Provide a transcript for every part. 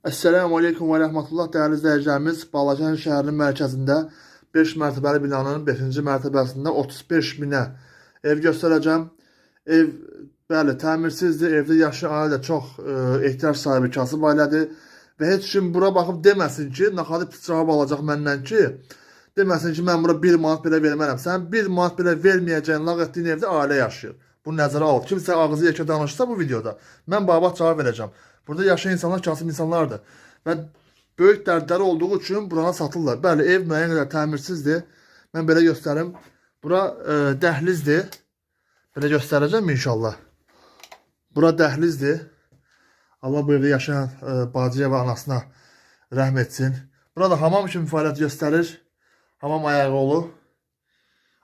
Esselamu Aleyküm ve Rahmetullah değerli izleyicilerimiz. Balacan şəhərinin mərkəzində 5 mərtəbəli binanın 5-ci mərtəbəsində 35 minə ev göstərəcəm. Ev, bəli, təmirsizdir. Evdə yaşayan ailə də çox ehtiyac sahibi, kasıb ailədir. Və heç kim bura baxıb deməsin ki, naxalı pis cavab alacaq məndən ki, deməsin ki, mən bura 1 manat belə vermərəm. Sən 1 manat belə verməyəcəyin, lağ etdiyin evdə ailə yaşayır. Bunu nəzərə al. Kimsə ağzı yekə danışsa bu videoda, mən babat cavab verəcəm. Burada yaşayan insanlar kasıb insanlardır. Və böyük dərdləri olduğu üçün burana satırlar. Bəli, ev müəyyən qədər təmirsizdir. Mən belə göstərim. Bura dəhlizdir. Belə göstərəcəm inşallah. Bura dəhlizdir. Allah bu evdə yaşayan bacıya və anasına rəhm etsin. Burada hamam kimi fəaliyyət göstərir. Hamam ayağı olur.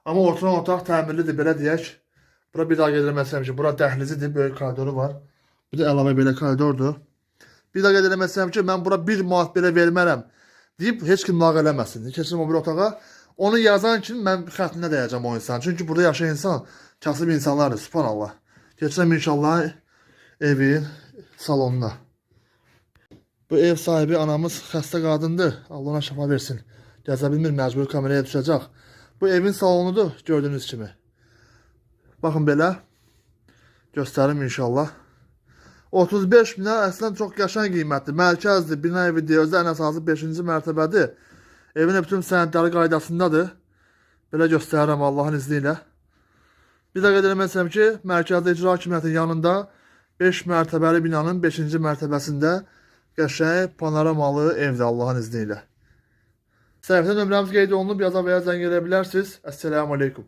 Amma ortadan otaq təmirlidir, belə deyək. Bura bir daha gedirməsəm ki, bura dəhlizidir, böyük koridoru var. Bir də əlavə belə koridordur. Bir daha qeyd eləməsəm ki, mən bura 1 manat belə vermərəm deyib heç kim lağ eləməsin. Keçirim o bir otağa. Onu yazan kimi mən xətrinə dəyəcəm o insan. Çünki burada yaşayan insan kasıb insanlardır. Subhanallah. Keçirəm inşallah evin salonuna. Bu ev sahibi anamız xəstə qadındır. Allah ona şəfa versin. Gəzə bilmir, məcbur kameraya düşəcək. Bu evin salonudur gördüyünüz kimi. Baxın belə. Göstərim inşallah. 35 minə əslən çox qəşəng qiymətdir. Mərkəzdir, bina evidir, özü ən əsası 5-ci mərtəbədir. Evin bütün sənədləri qaydasındadır. Belə göstərirəm Allahın izni ilə. Bir də qeyd eləməsəm ki, mərkəzdə icra hakimiyyətinin yanında 5 mərtəbəli binanın 5-ci mərtəbəsində qəşəng panoramalı evdir Allahın izni ilə. Səhifədə nömrəmiz qeyd olunub, yaza və ya zəng edə bilərsiniz. Esselamu Aleyküm.